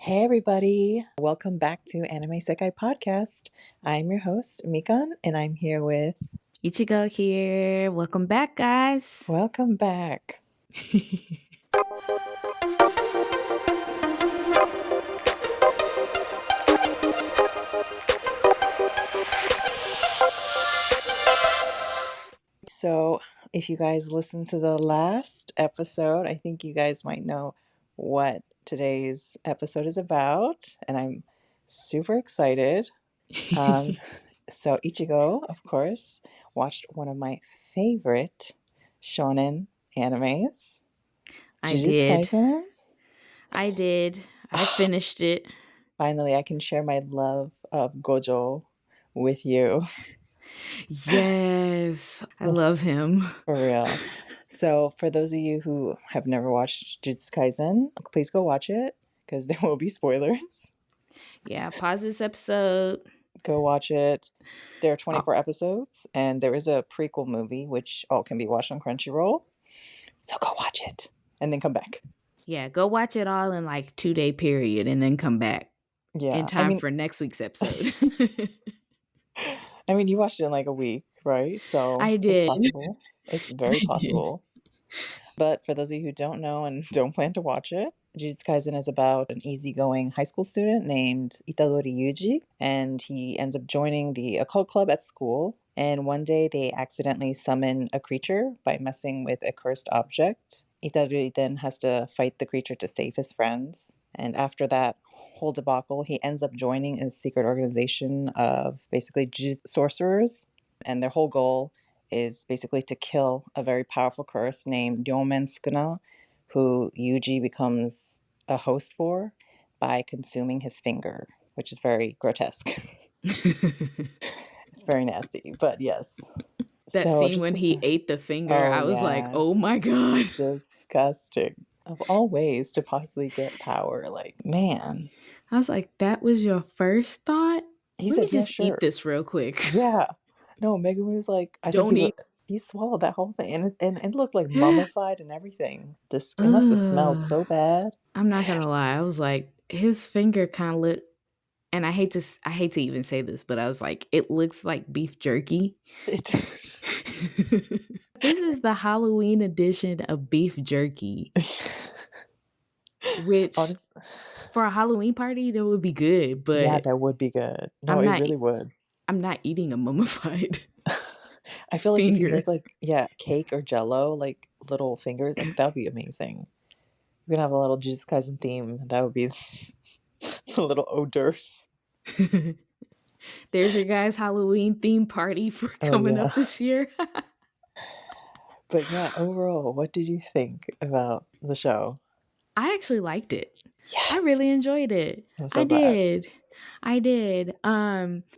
Hey everybody, welcome back to Anime Sekai Podcast. I'm your host, Mikan, and I'm here with Ichigo here. Welcome back, guys. Welcome back. So, if you guys listened to the last episode, I think you guys might know what today's episode is about, and I'm super excited. So, Ichigo, of course, watched one of my favorite shonen animes, I Jujutsu did. Kaisen. I finished it. Finally, I can share my love of Gojo with you. Yes. I love him. For real. So, for those of you who have never watched Jujutsu Kaisen, please go watch it because there will be spoilers. Yeah, pause this episode. Go watch it. There are Oh, 24 episodes, and there is a prequel movie which all can be watched on Crunchyroll. So, go watch it and then come back. yeah, go watch it all in like 2-day period and then come back in Yeah. time for next week's episode. You watched it in like a week, right? So, I it's did. possible. It's I very did. possible. But for those of you who don't know and don't plan to watch it, Jujutsu Kaisen is about an easygoing high school student named Itadori Yuji, and he ends up joining the occult club at school. And one day they accidentally summon a creature by messing with a cursed object. Itadori then has to fight the creature to save his friends. And after that whole debacle, he ends up joining a secret organization of basically sorcerers. And their whole goal is basically to kill a very powerful curse named Ryomen Sukuna, who Yuji becomes a host for by consuming his finger, which is very grotesque. It's very nasty, but yes. That So scene just when this. he ate the finger, Oh I was like, yeah, oh my God. disgusting. Of all ways to possibly get power, like man. I was like, that was your first thought? He Let me said, "Yeah, just eat sure." this real quick. Yeah. No, Megan was like, I think Don't eat. he swallowed that whole thing, and it looked like mummified and everything. This it must have smelled Ugh. so bad. I'm not gonna lie. I was like, his finger kind of looked, and I hate to even say this, but I was like, it looks like beef jerky. It, This is the Halloween edition of beef jerky, which honest, for a Halloween party that would be good, yeah, but that would be good. No, I'm it not. really would. I'm not eating a mummified I feel like if you finger. make like cake or Jello, like little fingers, like that would be amazing. We can have a little Jujutsu Kaisen theme. That would be the little hors d'oeuvres. There's your guys' Halloween theme party for Oh coming yeah, up this year. but yeah, overall, what did you think about the show? I actually liked it. I Yes, really enjoyed it. I'm I so glad. did. I did.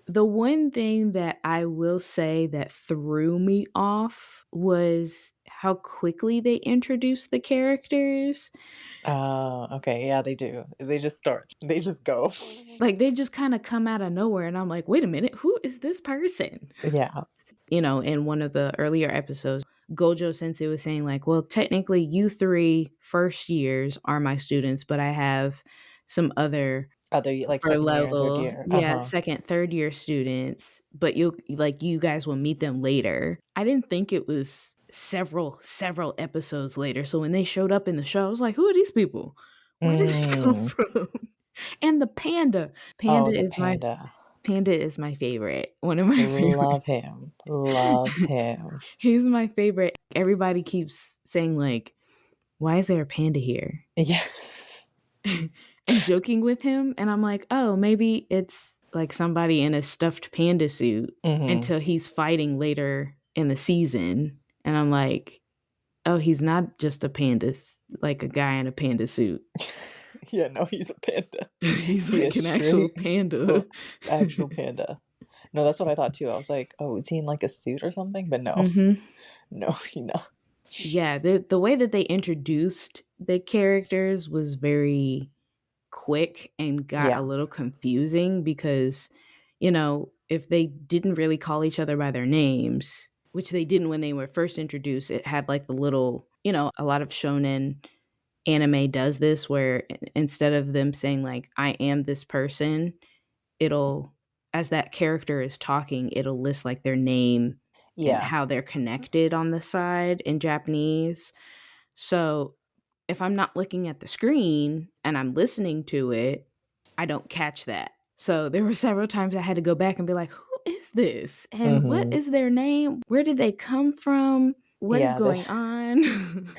The one thing that I will say that threw me off was how quickly they introduced the characters. Okay, yeah, they do. They just start. They just go. Like they just kind of come out of nowhere and I'm like, "Wait a minute, who is this person?" Yeah. In one of the earlier episodes, Gojo Sensei was saying like, "Well, technically you three first years are my students, but I have some other Other like upper second year and third level, year. yeah, Uh-huh. second, third year students, but you guys will meet them later." I didn't think it was several episodes later. So when they showed up in the show, I was like, who are these people? Where did they come Mm. from? And the panda. Oh, Panda the is my panda. Panda is my favorite. One of my favorite. Love him. Love him. He's my favorite. Everybody keeps saying like, why is there a panda here? Yeah. And joking with him. And I'm like, oh, maybe it's like somebody in a stuffed panda suit Hmm. until he's fighting later in the season. And I'm like, oh, he's not just a panda, like a guy in a panda suit. Yeah, no, he's a panda. He's He like is an actual straight panda. actual panda. No, that's what I thought too. I was like, oh, is he in like a suit or something? But no. Hmm. No, he not. Yeah, the way that they introduced the characters was very quick and got a Yeah. little confusing because, if they didn't really call each other by their names, which they didn't when they were first introduced, it had like the little, a lot of shonen anime does this where instead of them saying like I am this person, it'll as that character is talking, it'll list like their name and Yeah. how they're connected on the side in Japanese. So if I'm not looking at the screen and I'm listening to it, I don't catch that. So there were several times I had to go back and be like, who is this? And what Hmm. is their name? Where did they come from? What is Yeah, going on?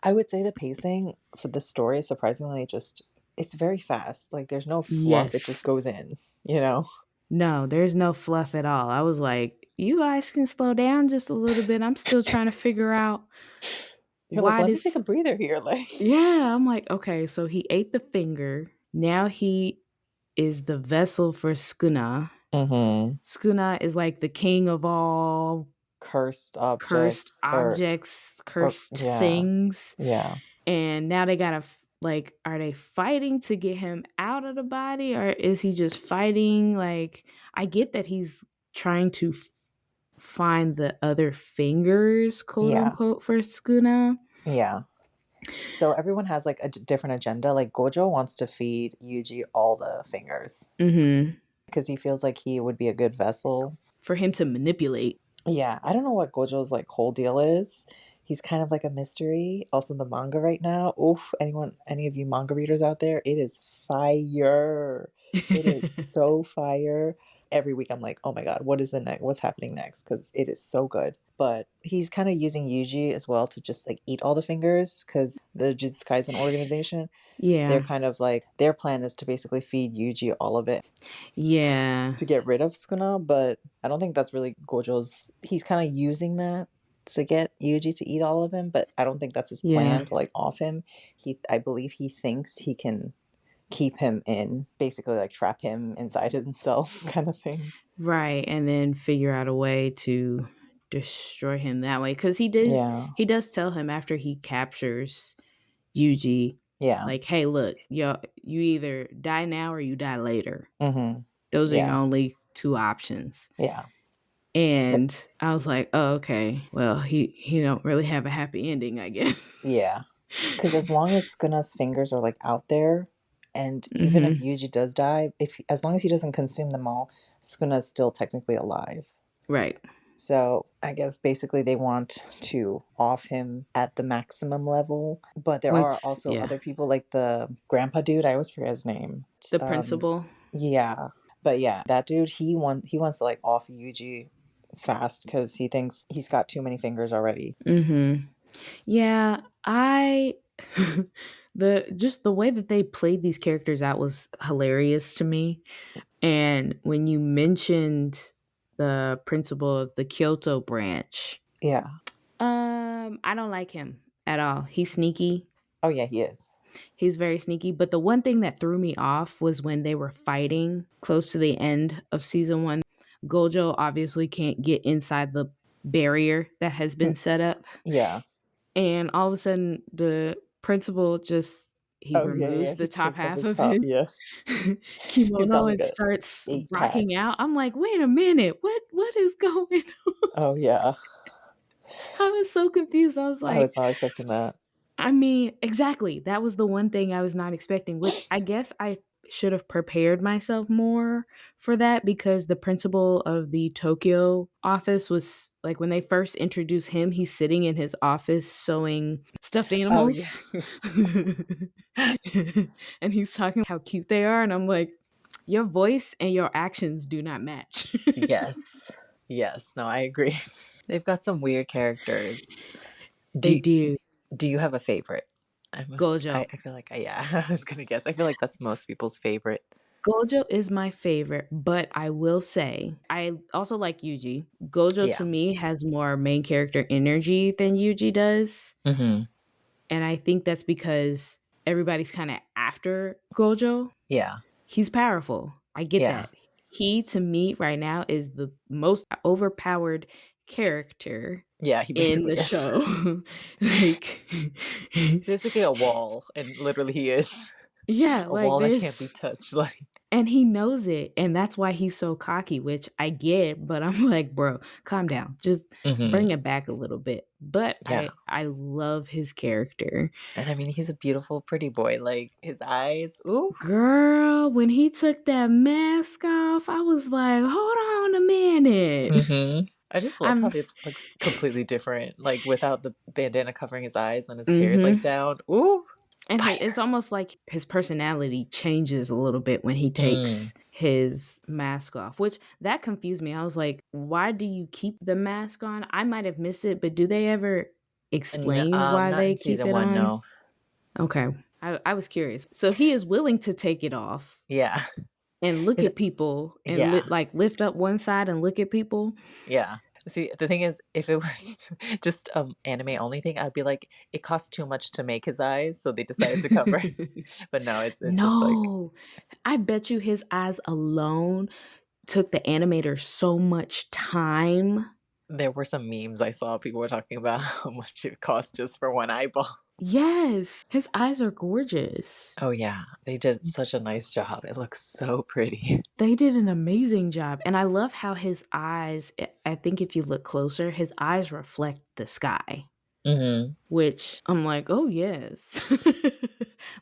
I would say the pacing for the story is surprisingly just it's very fast. Like there's no fluff, it just Yes. goes in, you know? No, there's no fluff at all. I was like, you guys can slow down just a little bit. I'm still trying to figure out You're like, why let me take this. a breather here. Like, Yeah, I'm like, okay, so he ate the finger. Now he is the vessel for Skuna. hmm, Skuna is like the king of all cursed cursed objects objects, or cursed yeah, things. yeah, And now they gotta like, are they fighting to get him out of the body, or is he just fighting? Like, I get that he's trying to find the other fingers, quote yeah, unquote, for Skuna. yeah. So everyone has like a different agenda. Like Gojo wants to feed Yuji all the fingers Mm-hmm. because he feels like he would be a good vessel. For him to manipulate. Yeah, I don't know what Gojo's like whole deal is. He's kind of like a mystery. Also, the manga right now. Oof, any of you manga readers out there, it is fire. It is so fire. Every week I'm like, oh my god, what is the next? What's happening next? Because it is so good. But he's kind of using Yuji as well to just like eat all the fingers because the Jujutsu Kaisen organization, they're Yeah. kind of like their plan is to basically feed Yuji all of it Yeah. to get rid of Sukuna, but I don't think that's really Gojo's. He's kind of using that to get Yuji to eat all of him, but I don't think that's his Yeah. plan to like off him. I believe he thinks he can keep him in, basically like trap him inside himself, kind of thing. Right. And then figure out a way to destroy him that way. Cause Yeah, he does tell him after he captures Yuji, yeah, like, hey, look, you either die now or you die later. mm-hmm, Those are your yeah, only two options. yeah, but And I was like, oh, okay. Well, he don't really have a happy ending, I guess. yeah, because as long as Sukuna's fingers are like out there, and even if Mm-hmm. Yuji does die, if as long as he doesn't consume them all, Sukuna's still technically alive. Right. So I guess basically they want to off him at the maximum level. But there are Once, also yeah. other people like the grandpa dude. I always forget his name. The principal. Yeah. But yeah, that dude, he wants to like off Yuji fast because he thinks he's got too many fingers already. Mm-hmm. Yeah, the way that they played these characters out was hilarious to me. And when you mentioned the principal of the Kyoto branch, Yeah. I don't like him at all. He's sneaky. Oh yeah, he is. He's very sneaky. But the one thing that threw me off was when they were fighting close to the end of season one. Gojo obviously can't get inside the barrier that has been Mm, set up. yeah. And all of a sudden, the principal just he Oh yeah, yeah. removes He the top takes off half his of top. his Yeah. He's got kimono like and a starts 8 pack. rocking out. I'm like, wait a minute, what is going on? Oh yeah. I was so confused. I was I was like, not expecting that. I mean, exactly. That was the one thing I was not expecting, which I guess I should have prepared myself more for that because the principal of the Tokyo office was like when they first introduced him, he's sitting in his office sewing stuffed Oh yeah. animals. And he's talking how cute they are and I'm like, your voice and your actions do not match. Yes. Yes. No, I agree. They've got some weird characters. Do They you, do. do you have a favorite? Gojo. I feel like yeah, I was gonna guess. I feel like that's most people's favorite. Gojo is my favorite, but I will say I also like Yuji. Gojo to Yeah. me has more main character energy than Yuji does. Mm-hmm. And I think that's because everybody's kind of after Gojo. Yeah. He's powerful. I get Yeah. that. He to me right now is the most overpowered character Yeah, he in basically the is. show. Like He's basically a wall, and literally he is yeah, a like wall that can't be there's touched. Like And he knows it. And that's why he's so cocky, which I get, but I'm like, bro, calm down. Just Hmm. bring it back a little bit. But Yeah. I love his character. And I mean, he's a beautiful, pretty boy. Like his eyes, ooh. Girl, when he took that mask off, I was like, hold on a minute. Hmm. I just love how I'm he looks completely different, like without the bandana covering his eyes when his hair is like mm-hmm. down. Ooh, And it's fire. almost like his personality changes a little bit when he Mm. takes his mask off, which that confused me. I was like, why do you keep the mask on? I might have missed it, but do they ever And explain why not they in keep season it one, on? no. Okay. I was curious. So he is willing to take it off Yeah. and look Is at it, people and yeah. like lift up one side and look at people. Yeah. See, the thing is, if it was just anime only thing, I'd be like, it costs too much to make his eyes, so they decided to cover. But no, it's just like No, I bet you his eyes alone took the animator so much time. there were some memes I saw people were talking about how much it costs just for one eyeball. Yes, his eyes are gorgeous. Oh yeah, they did such a nice job. It looks so pretty. They did an amazing job. And I love how his eyes, I think if you look closer, his eyes reflect the sky, Hmm. which I'm like, oh, yes.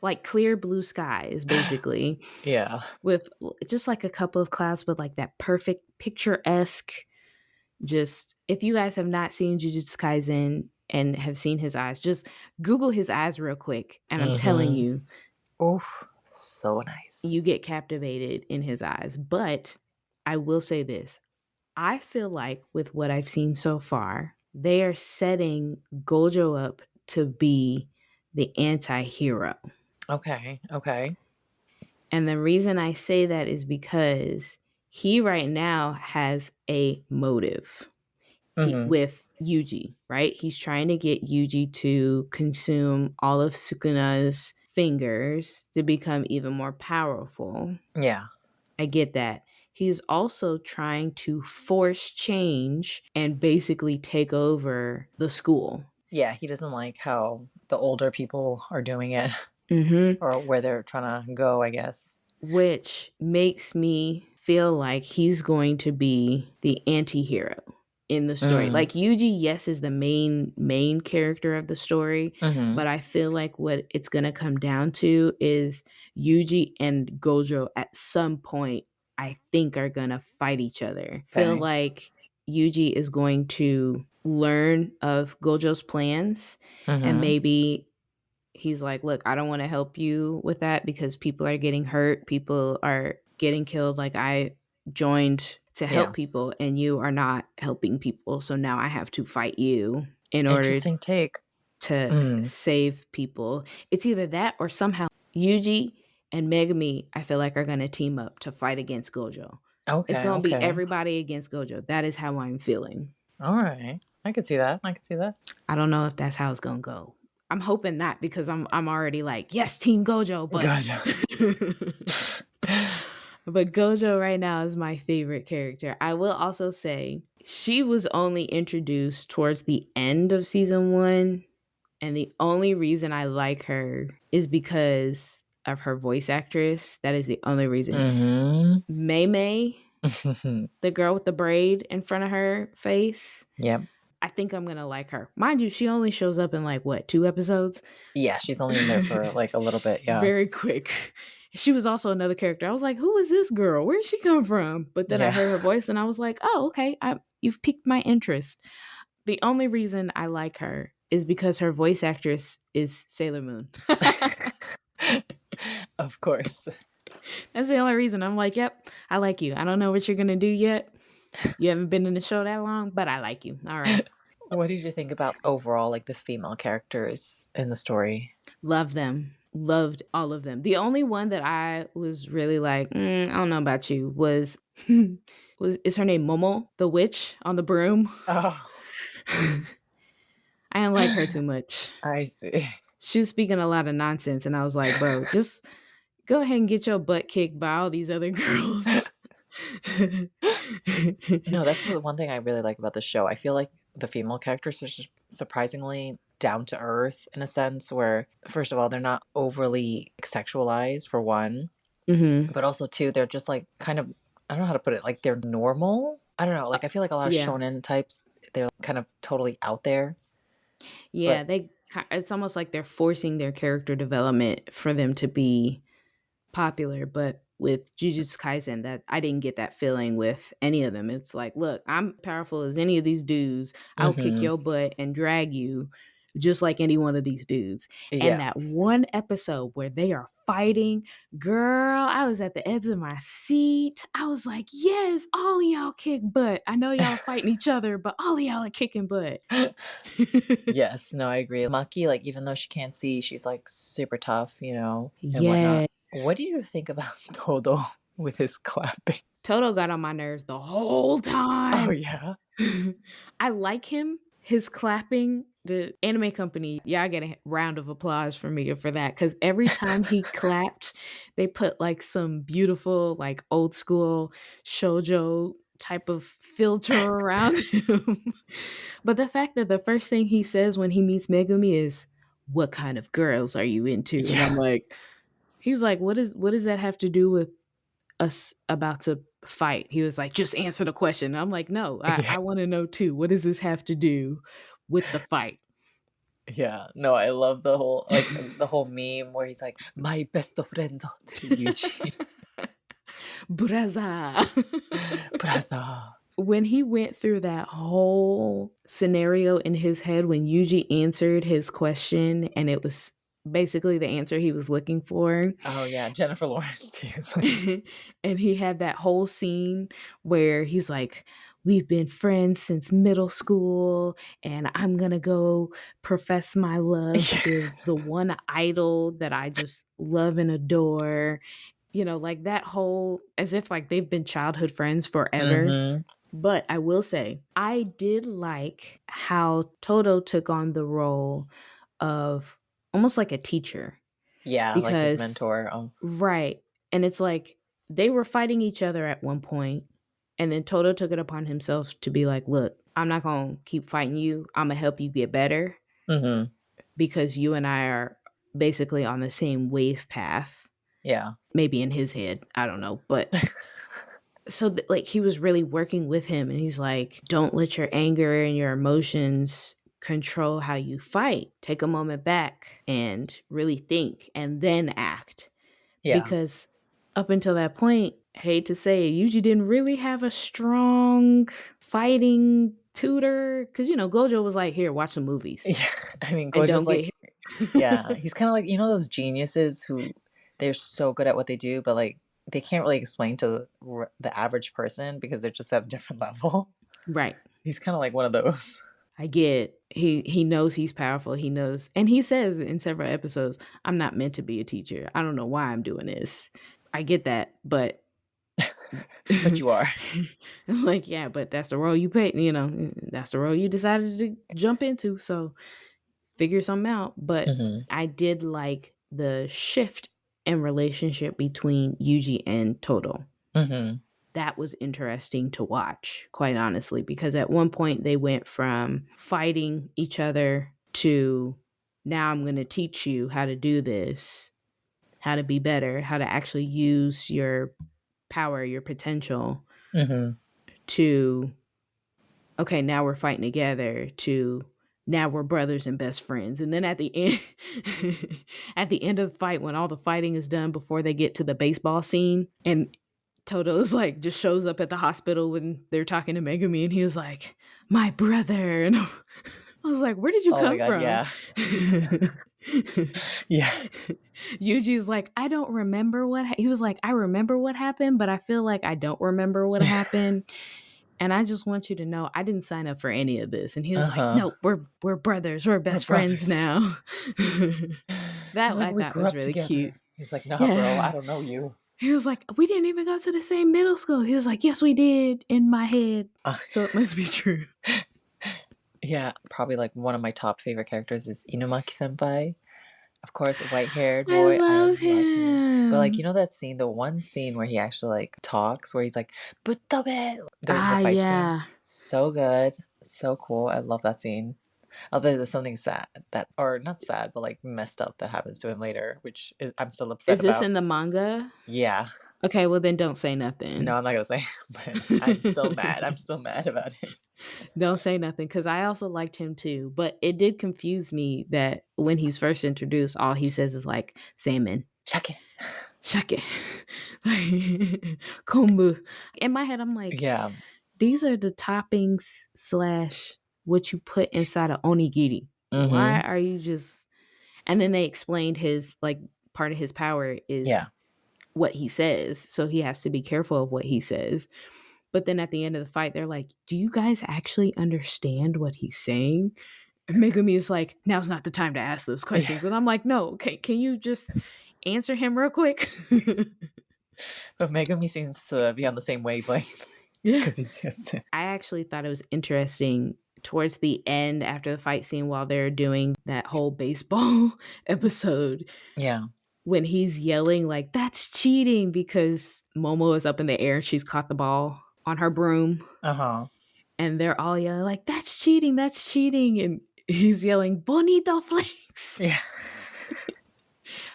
Like clear blue skies, basically, Yeah. with just like a couple of clouds, but like that perfect picturesque. Just if you guys have not seen Jujutsu Kaisen and have seen his eyes, just Google his eyes real quick. And I'm telling Hmm. you, Oof, so nice. you get captivated in his eyes. But I will say this, I feel like with what I've seen so far, they are setting Gojo up to be the anti hero. Okay, okay. And the reason I say that is because he right now has a motive. He Hmm. with Yuji, right? He's trying to get Yuji to consume all of Sukuna's fingers to become even more powerful. Yeah. I get that. He's also trying to force change and basically take over the school. Yeah, he doesn't like how the older people are doing it Mm-hmm. or where they're trying to go, I guess. Which makes me feel like he's going to be the anti-hero in the story. Mm. Like Yuji, yes, is the main character of the story, Hmm. but I feel like what it's going to come down to is Yuji and Gojo at some point I think are going to fight each other. Feel Okay. like Yuji is going to learn of Gojo's plans and Hmm. maybe he's like, look, I don't want to help you with that because people are getting hurt, people are getting killed. Like, I joined to Yeah. help people and you are not helping people. So now I have to fight you in order Interesting take. to Mm. save people. It's either that or somehow Yuji and Megami, I feel like, are going to team up to fight against Gojo. It's Okay, going to be okay. everybody against Gojo. That is how I'm feeling. All right. I could see that. I could see that. I don't know if that's how it's gonna go. I'm hoping not because I'm already like, yes, Team Gojo, but Gotcha. but Gojo right now is my favorite character. I will also say she was only introduced towards the end of season 1, and the only reason I like her is because of her voice actress. That is the only reason. Hmm. Mei Mei, the girl with the braid in front of her face, Yep. I think I'm gonna like her. Mind you, she only shows up in like what, 2 episodes? Yeah, she's only in there for like a little bit. Yeah. Very quick. She was also another character. I was like, who is this girl? Where did she come from? But then I Yeah. heard her voice and I was like, oh, okay. You've piqued my interest. The only reason I like her is because her voice actress is Sailor Moon. Of course. That's the only reason. I'm like, yep, I like you. I don't know what you're gonna do yet. You haven't been in the show that long, but I like you. All right. What did you think about overall, like the female characters in the story? Love them. Loved all of them. The only one that I was really like, I don't know about you, was is her name Momo, the witch on the broom? Oh, I didn't like her too much. I see. She was speaking a lot of nonsense, and I was like, bro, just go ahead and get your butt kicked by all these other girls. No, that's one thing I really like about the show. I feel like the female characters are surprisingly down to earth in a sense where, first of all, they're not overly sexualized, for one. Mhm. but also too, they're just like kind of, I don't know how to put it, like they're normal. I don't know. Uh, Like I feel like a lot of yeah. shonen types, they're kind of totally out there. Yeah, But it's almost like they're forcing their character development for them to be popular, but with Jujutsu Kaisen, that I didn't get that feeling with any of them. It's like, look, I'm powerful as any of these dudes. I'll kick hmm your butt and drag you just like any one of these dudes. And yeah. that one episode where they are fighting, girl, I was at the edge of my seat. I was like, yes, all of y'all kick butt. I know y'all fighting each other, but all of y'all are kicking butt. Yes, no, I agree. Maki, like even though she can't see, she's like super tough, and whatnot. Yes. What do you think about Todo with his clapping? Toto got on my nerves the whole Oh time. yeah. I like him. His clapping, the anime company, y'all get a round of applause for me for that. Cause every time he clapped, they put like some beautiful, like old school shoujo type of filter around him. But the fact that the first thing he says when he meets Megumi is, "What kind of girls are you into?" And I'm Yeah. like, he's like, what does that have to do with us about to fight? He was like, just answer the question. I'm like, no, Yeah. I want to know too. What does this have to do with the fight? Yeah. No, I love the whole meme where he's like, my best friend to Yuji. Braza. Brasa. When he went through that whole scenario in his head, when Yuji answered his question and it was basically the answer he was looking for, Oh yeah, Jennifer Lawrence. He was like, and he had that whole scene where he's like, we've been friends since middle school and I'm gonna go profess my love to the one idol that I just love and adore, like that whole, as if like they've been childhood friends forever. mm-hmm. But I will say I did like how Toto took on the role of almost like a teacher, Yeah, like his because mentor. Oh, right. And it's like they were fighting each other at one point, and then Toto took it upon himself to be like, look, I'm not going to keep fighting you. I'm going to help you get better mm-hmm. because you and I are basically on the same wave path. Yeah. Maybe in his head, I don't know. But so, like, he was really working with him, and he's like, don't let your anger and your emotions control how you fight. Take a moment back and really think and then act, Yeah. because up until that point, hate to say it, Yuji didn't really have a strong fighting tutor. Because, Gojo was like, here, watch some movies Yeah. I mean, and Gojo's don't get like, hit. yeah, he's kind of like, those geniuses who they're so good at what they do, but like they can't really explain to the average person because they're just at a different level. Right. He's kind of like one of those. I get he knows he's powerful. He knows, and he says in several episodes, I'm not meant to be a teacher. I don't know why I'm doing this. I get that, but But you are. I'm like, yeah, but that's the role you paid, that's the role you decided to jump into. So figure something out. But Mm-hmm. I did like the shift in relationship between Yuji and Toto. Mm-hmm. That was interesting to watch, quite honestly, because at one point they went from fighting each other to, now I'm going to teach you how to do this, how to be better, how to actually use your power, your potential, Mm-hmm. to, okay, now we're fighting together, to, now we're brothers and best friends. And then at the end, at the end of the fight, when all the fighting is done, before they get to the baseball scene, and Toto's like just shows up at the hospital when they're talking to Megumi, and he was like, my brother. And I was like, where did you Oh my come God, from? yeah. Yeah. Yuji's like, I don't remember he was like, I remember what happened, but I feel like I don't remember what happened. And I just want you to know I didn't sign up for any of this. And he was like, Uh-huh. no, we're brothers. We're We're best friends brothers. now. He's That like, I we thought grew was up really cute. together. He's like, nah, bro, I Yeah. don't know you. He was like, we didn't even go to the same middle school. He was like, yes, we did in my head. Uh, So it must be true. yeah, probably like one of my top favorite characters is Inumaki Senpai. Of course, white-haired I boy. I love love him. But like, him. that scene, the one scene where he actually like talks, where he's like, "Buttabe," the Ah, fight scene. yeah. So good, so cool. I love that scene. Although there's something sad that, or not sad, but like messed up that happens to him later, which I'm still upset Is this about. in the manga? Yeah. Okay, well then don't say No, nothing. I'm not gonna say, but I'm still mad. I'm still mad about it. Don't say nothing because I also liked him too. But it did confuse me that when he's first introduced, all he says is like salmon, Shake. shake, kombu. In my head, I'm like, Yeah. these are the toppings slash what you put inside of onigiri. Why Mm-hmm. are you just? And then they explained his like part of his power Yeah. is what he says, so he has to be careful of what he says. But then at the end of the fight, they're like, "Do you guys actually understand what he's saying?" And Megumi is like, "Now's not the time to ask those Yeah. questions." And I'm like, "No, can you just answer him real quick?" But Megumi seems to be on the same wavelength Yeah. because he gets it. I actually thought it was interesting towards the end after the fight scene while they're doing that whole baseball episode Yeah. when he's yelling like that's cheating because Momo is up in the air and she's caught the ball on her broom Uh-huh. and they're all yelling like that's cheating and he's yelling bonito flakes. Yeah.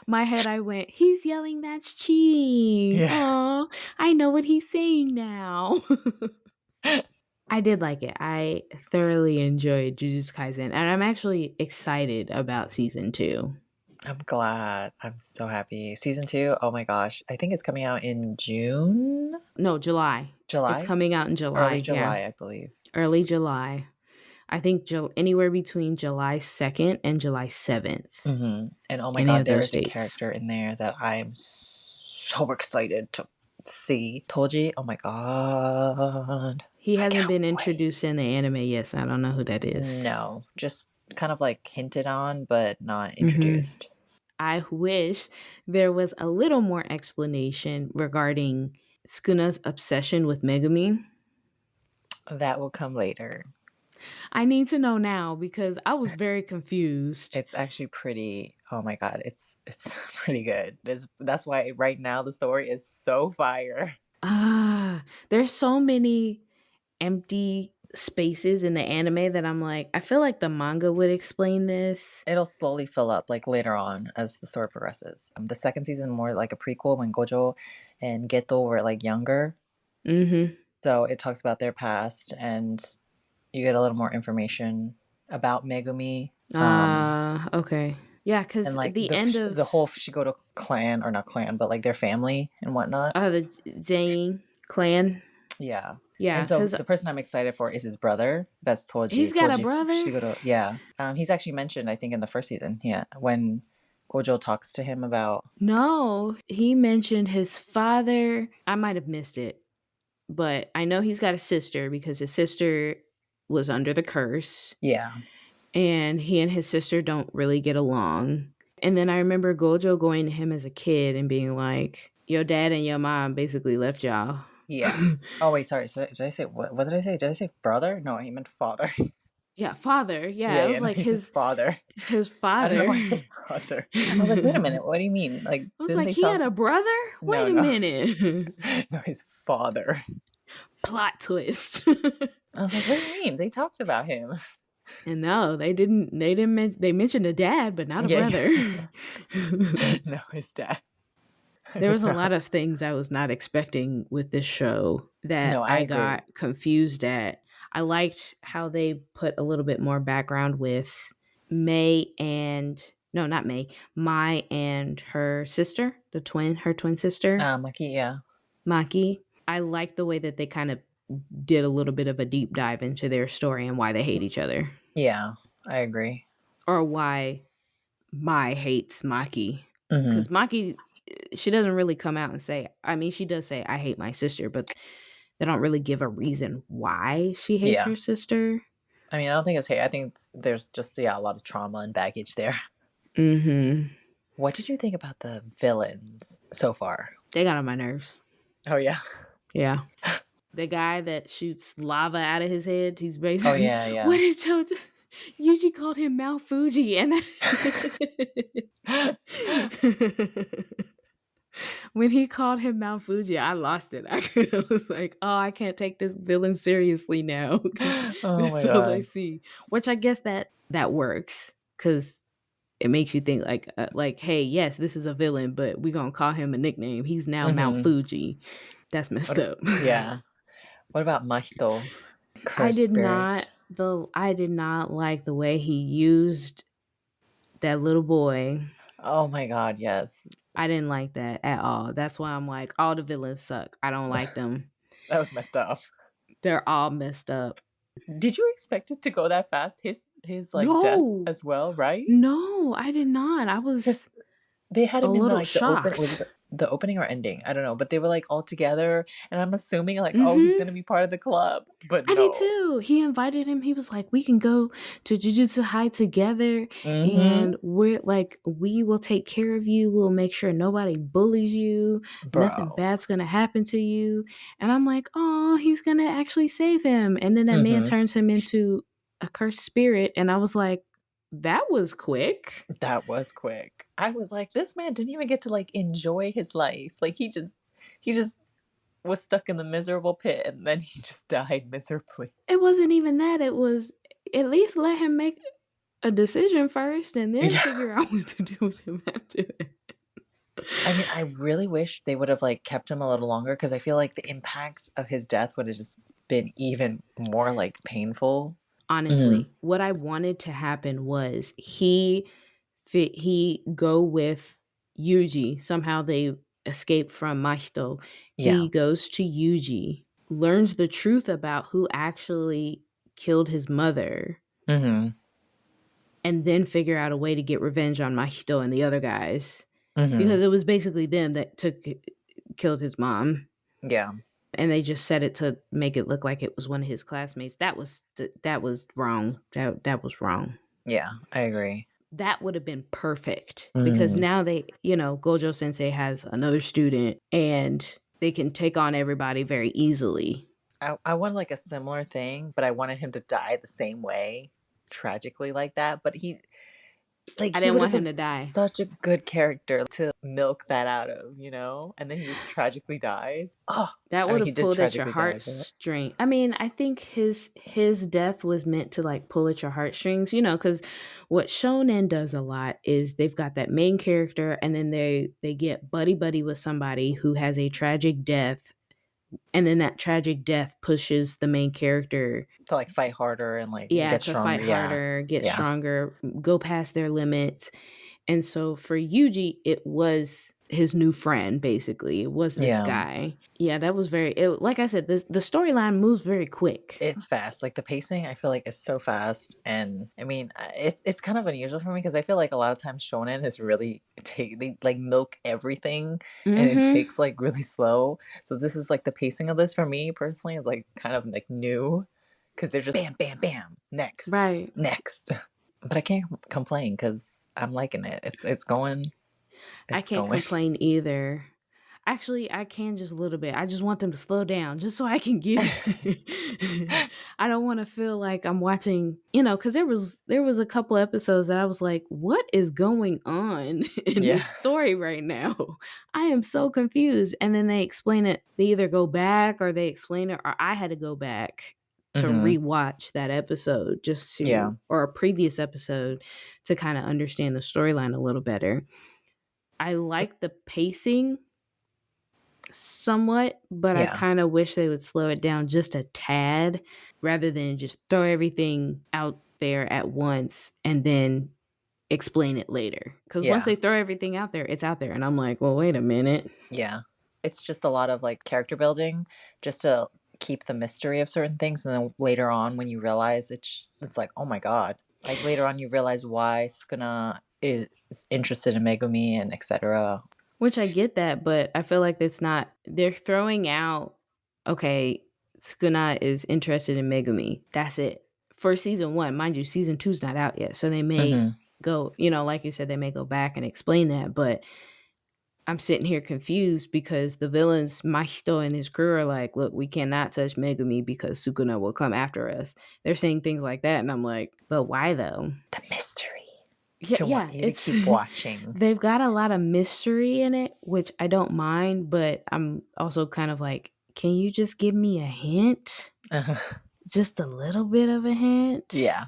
My head I went he's yelling that's cheating. Yeah. Oh, I know what he's saying now. I did like it. I thoroughly enjoyed Jujutsu Kaisen, and I'm actually excited about season 2. I'm glad. I'm so happy. Season 2, oh my gosh. I think it's coming out in June? No, July. It's July? coming out in Early July. Yeah, July, I believe. early July. I think anywhere between July 2nd and July 7th. Mm-hmm. And oh my Any god, of there those is a dates. character in there that I am so excited to see. Toji, oh my god. He I hasn't can't been wait. introduced in the anime yet, so I don't know who that is. No, just kind of like hinted on, but not Hmm. introduced. I wish there was a little more explanation regarding Skuna's obsession with Megumi. That will come later. I need to know now because I was very confused. It's actually pretty. Oh my god, it's pretty good. That's why right now the story is so fire. There's so many empty spaces in the anime that I'm like, I feel like the manga would explain this. It'll slowly fill up like later on as the story progresses. The second season more like a prequel when Gojo and Geto were like younger. Mm-hmm. So it talks about their past and you get a little more information about Megumi. Okay. Yeah, And because like the end the of whole Shigoto clan, or not clan, but like their family and whatnot. the Zane clan. Yeah. And Yeah, so because the person I'm excited for is his brother. That's he's Toji. got a Toji brother. Shigoto. Yeah. He's actually mentioned, I think, in the first season. Yeah. When Gojo talks to him about. No, he mentioned his father. I might have missed it, but I know he's got a sister because his sister was under the curse Yeah. and he and his sister don't really get along. And then I remember Gojo going to him as a kid and being like, your dad and your mom basically left y'all. Yeah. Oh, wait. Sorry. So, did I say. What did I say? Did I say brother? No, he meant father. Yeah, father. Yeah, Yeah. it Yeah. was No, like he's his his father. his I don't know father. why I I said brother. I was like, wait a minute. What do you mean? Like, was didn't like, they he had talk? a brother? No, Wait a no. minute. No, his father. Plot twist. I was like, what do you mean? They talked about him. And no, they didn't. They mentioned a dad, but not a Yeah. brother. No, his dad. I There was was a not. lot of things I was not expecting with this show No, that I I agree. got confused at. I liked how they put a little bit more background with May and no, not May, Mai and her sister, her twin sister, Maki, yeah. Maki. I liked the way that they kind of did a little bit of a deep dive into their story and why they hate each other, Yeah, I agree. or why Mai hates Maki. Hmm. Because Maki, she doesn't really come out and say, I mean, she does say, I hate my sister, but they don't really give a reason why she hates Yeah. her sister. I mean, I don't think it's hate. I think there's just, yeah, a lot of trauma and baggage there. Mm-hmm. What did you think about the villains so far? They got on my nerves. Oh, yeah. Yeah. The guy that shoots lava out of his head, he's Oh, basically, yeah, what yeah. did Yuji called him Mount Fuji, and When he called him Mount Fuji, I lost it. I was like, "Oh, I can't take this villain seriously now because Oh my that's all I god. see." Which I guess that works because it makes you think like, hey, yes, this is a villain, but we gonna call him a nickname. He's now Mount Mm-hmm. Fuji. That's messed up. Yeah. What about Mahito? I Cursed did not spirit. I did not like the way he used that little boy. Oh my god, yes. I didn't like that at all. That's why I'm like, all the villains suck. I don't like them. That was messed up. They're all messed up. Did you expect it to go that fast? His like death No, as well, right? no, I did not. I was Because they had a him in little like the open, was it shocked. the opening or ending? I don't know, but they were like all together, and I'm assuming like, oh, he's Hmm. gonna be part of the club, but I did no. too. He invited him. He was like, "We can go to Jujutsu High together, Mm-hmm. and we will take care of you. We'll make sure nobody bullies you. Nothing Bro. bad's gonna happen to you." And I'm like, "Oh, he's gonna actually save him." And then that man Mm-hmm. turns him into a cursed spirit, and I was like, "That was quick." That was quick. I was like, this man didn't even get to like enjoy his life. Like he just was stuck in the miserable pit, and then he just died miserably. It wasn't even that. It was at least let him make a decision first, and then Yeah. figure out what to do with him after that. I mean, I really wish they would have like kept him a little longer because I feel like the impact of his death would have just been even more like painful. Hmm. Honestly, what I wanted to happen was he go with Yuji. Somehow they escape from Maisto. Yeah. He goes to Yuji, learns the truth about who actually killed his mother, Hmm. and then figure out a way to get revenge on Maisto and the other guys. Hmm. Because it was basically them that killed his mom. Yeah. And they just said it to make it look like it was one of his classmates. That was wrong. That was wrong. Yeah. I agree. That would have been perfect because Mm. now Gojo Sensei has another student and they can take on everybody very easily. I wanted like a similar thing, but I wanted him to die the same way, tragically like that. But I he didn't would have want him been to die. such a good character to milk that out of, and then he just tragically dies. Oh, That I would mean, he have did pulled at your tragically die, but heartstring. I mean, I think his death was meant to like pull at your heartstrings, because what Shonen does a lot is they've got that main character and then they get buddy buddy with somebody who has a tragic death, and then that tragic death pushes the main character, to like fight harder and like yeah, get to stronger. fight Yeah, harder, get yeah, stronger, go past their limits. And so for Yuji, it was his new friend, basically. It was this yeah. guy. Yeah, that was like I said, the storyline moves very quick. It's fast. Like the pacing, I feel like is so fast, and I mean, it's kind of unusual for me because I feel like a lot of times shonen is really take they like milk everything, and it Mm-hmm. takes like really slow. So this is like the pacing of this for me personally is like kind of like new because they're just bam, bam, bam, next, Right. next. But I can't complain because I'm liking it. It's going, I it's can't going. complain either. Actually, I can just a little bit. I just want them to slow down just so I can get it. I don't want to feel like I'm watching, cuz there was a couple episodes that I was like, "What is going on in Yeah. this story right now? I am so confused." And then they explain it. They either go back or they explain it or I had to go back to Hmm. rewatch that episode Yeah. or a previous episode to kind of understand the storyline a little better. I like the pacing somewhat, but I Yeah. kind of wish they would slow it down just a tad rather than just throw everything out there at once and then explain it later. Because once Yeah. they throw everything out there, it's out there. And I'm like, well, wait a minute. Yeah. It's just a lot of like character building just to keep the mystery of certain things. And then later on, when you realize it's like, oh my God. Like later on, you realize why Sukuna is interested in Megumi and etc. Which I get that, but I feel like they're throwing out, okay, Sukuna is interested in Megumi. That's it. For season one, mind you, season two's not out yet. So they may Hmm. go, like you said, they may go back and explain that. But I'm sitting here confused because the villains, Maisto and his crew, are like, look, we cannot touch Megumi because Sukuna will come after us. They're saying things like that. And I'm like, but why though? The mystery. Yeah, to want yeah, you to it's keep watching. they've got a lot of mystery in it, which I don't mind, but I'm also kind of like, can you just give me a hint? Just a little bit of a hint? Yeah.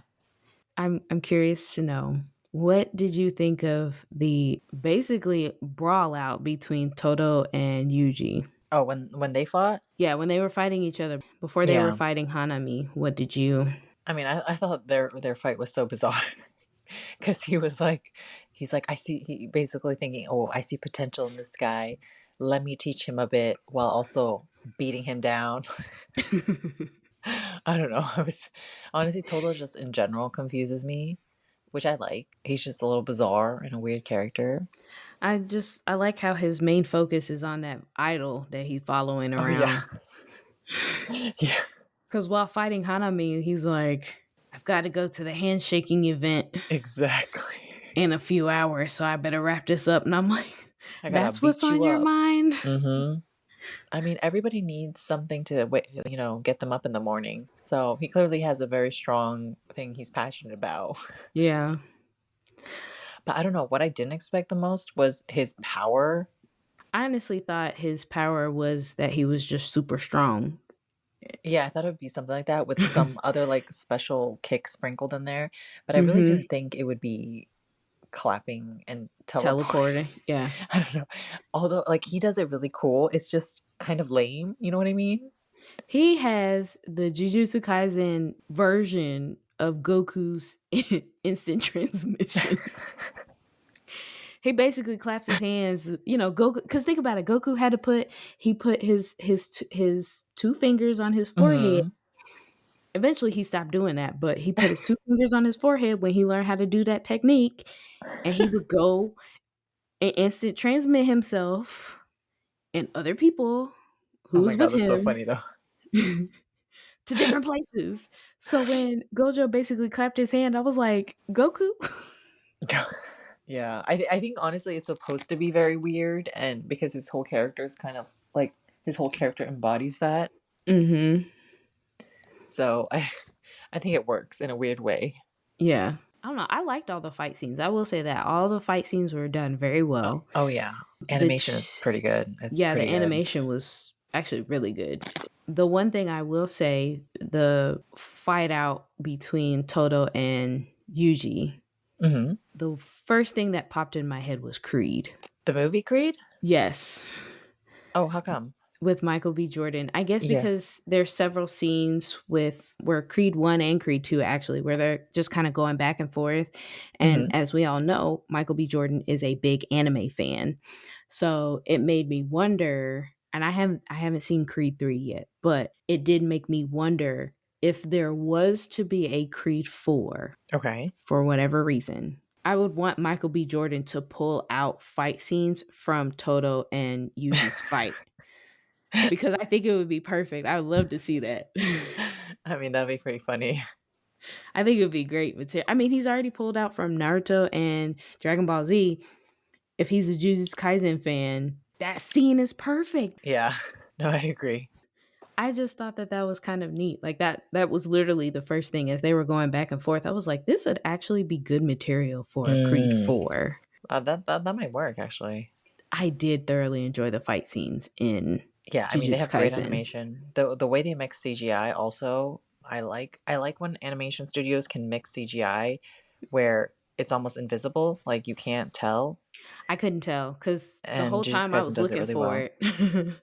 I'm curious to know. What did you think of the basically brawl out between Toto and Yuji? Oh, when they fought? Yeah, when they were fighting each other before they were Yeah. fighting Hanami, what did you I mean, I thought their fight was so bizarre because he's like, I see, he basically thinking, oh, I see potential in this guy. Let me teach him a bit while also beating him down. I don't know. I was honestly Toto just in general confuses me, which I like. He's just a little bizarre and a weird character. I like how his main focus is on that idol that he's following Oh yeah, around. yeah, Cause while fighting Hanami, he's like, I've got to go to the handshaking event exactly. in a few hours, so I better wrap this up. And I'm like, I gotta that's what's beat on you your up. mind? Mm-hmm. I mean, everybody needs something to get them up in the morning. So he clearly has a very strong thing he's passionate about. Yeah. But I don't know, what I didn't expect the most was his power. I honestly thought his power was that he was just super strong. Yeah, I thought it would be something like that with some other like special kick sprinkled in there, but I really Mm-hmm. didn't think it would be clapping and teleporting. Teleporting. Yeah. I don't know. Although like he does it really cool, it's just kind of lame, you know what I mean? He has the Jujutsu Kaisen version of Goku's instant transmission. He basically claps his hands, Goku. Because think about it, Goku had to put his two fingers on his forehead. Mhm. Eventually, he stopped doing that, but he put his two fingers on his forehead when he learned how to do that technique, and he would go and instant transmit himself and other people Oh my who's god, with that's so him funny though. to different places. So when Gojo basically clapped his hand, I was like, Goku? Yeah, I think honestly it's supposed to be very weird, and because his whole character is kind of like his whole character embodies that. Mm-hmm. So I think it works in a weird way. Yeah. I don't know. I liked all the fight scenes. I will say that all the fight scenes were done very Oh, well. oh yeah. The Animation is pretty good. It's Yeah, the pretty good. animation was actually really good. The one thing I will say, the fight out between Toto and Yuji, Mhm. the first thing that popped in my head was Creed. The movie Creed? Yes, Oh, how come? with Michael B. Jordan. I guess Yes. because there's several scenes with where Creed 1 and Creed 2 actually where they're just kind of going back and forth. And Mhm. as we all know, Michael B. Jordan is a big anime fan. So it made me wonder, and I haven't seen Creed 3 yet, but it did make me wonder if there was to be a Creed 4 Okay. for whatever reason. I would want Michael B. Jordan to pull out fight scenes from Toto and Yuji's fight because I think it would be perfect. I would love to see that. I mean, that'd be pretty funny. I think it would be great material. I mean, he's already pulled out from Naruto and Dragon Ball Z. If he's a Jujutsu Kaisen fan, that scene is perfect. Yeah. No, I agree. I just thought that that was kind of neat. Like that was literally the first thing as they were going back and forth. I was like, this would actually be good material for a Creed Mm. 4. That might work actually. I did thoroughly enjoy the fight scenes in Yeah, I mean they Jujutsu have great Kaisen. animation. The way they mix CGI also, I like when animation studios can mix CGI where it's almost invisible, like you can't tell. I couldn't tell because the And whole Jujutsu time I Kaisen was does it looking really for well. it.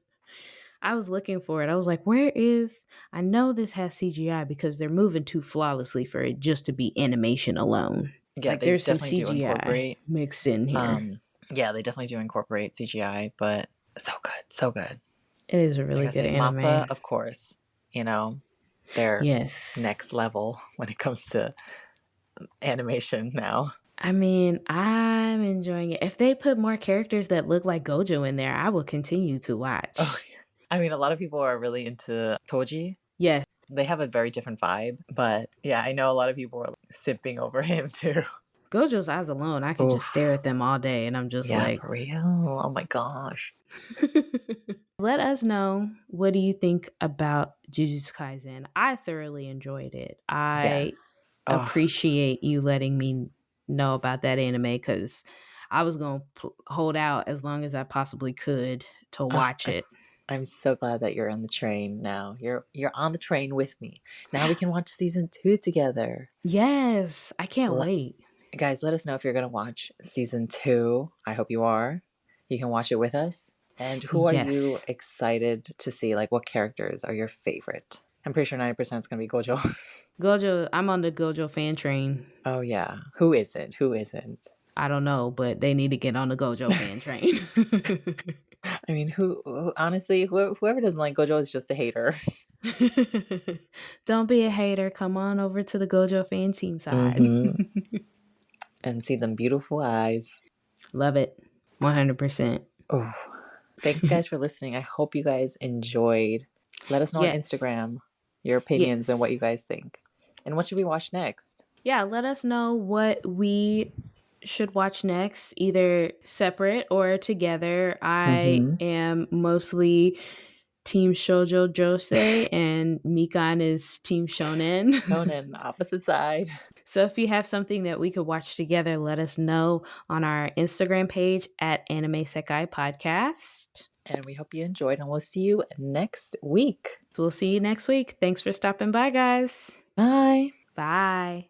I was looking for it. I was like, where is. I know this has CGI because they're moving too flawlessly for it just to be animation alone. Yeah, Like they there's some definitely do CGI incorporate. mixed in here. Yeah, they definitely do incorporate CGI, but so good, so good. It is a Like really I good say, Mappa, anime. of course, you know, they're Yes. next level when it comes to animation now. I mean, I'm enjoying it. If they put more characters that look like Gojo in there, I will continue to Oh, watch. yeah. I mean, a lot of people are really into Toji. Yes, They have a very different vibe, but yeah, I know a lot of people are like, sipping over him too. Gojo's eyes alone, I could just Oof. stare at them all day and I'm just Yeah, like, for real. Oh my gosh. let us know, what do you think about Jujutsu Kaisen? I thoroughly enjoyed it. I Yes. Oh, appreciate you letting me. know about that anime because I was going to hold out as long as I possibly could to Ah, watch it. I'm so glad that you're on the train now. You're on the train with me. Now we can watch season 2 together. Yes, I can't L- wait. Guys, let us know if you're gonna watch season 2. I hope you are. You can watch it with us. And who are you Yes. excited to see? Like, what characters are your favorite? I'm pretty sure 90% is gonna be Gojo. Gojo, I'm on the Gojo fan train. Oh yeah. Who is it? Who isn't? I don't know, but they need to get on the Gojo fan train. I mean, honestly, whoever doesn't like Gojo is just a hater. Don't be a hater. Come on over to the Gojo fan team side. Hmm. And see them beautiful eyes. Love it. 100%. Oh, thanks, guys, for listening. I hope you guys enjoyed. Let us know on Yes. Instagram your opinions and what Yes. you guys think. And what should we watch next? Yeah, let us know what we should watch next, either separate or together. I Mm-hmm. am mostly Team Shoujo Josei, and Mikan is Team Shonen. Shonen, opposite side. So if you have something that we could watch together, let us know on our Instagram page at Anime Sekai Podcast. And we hope you enjoyed, and we'll see you next week. So we'll see you next week. Thanks for stopping by, guys. Bye. Bye.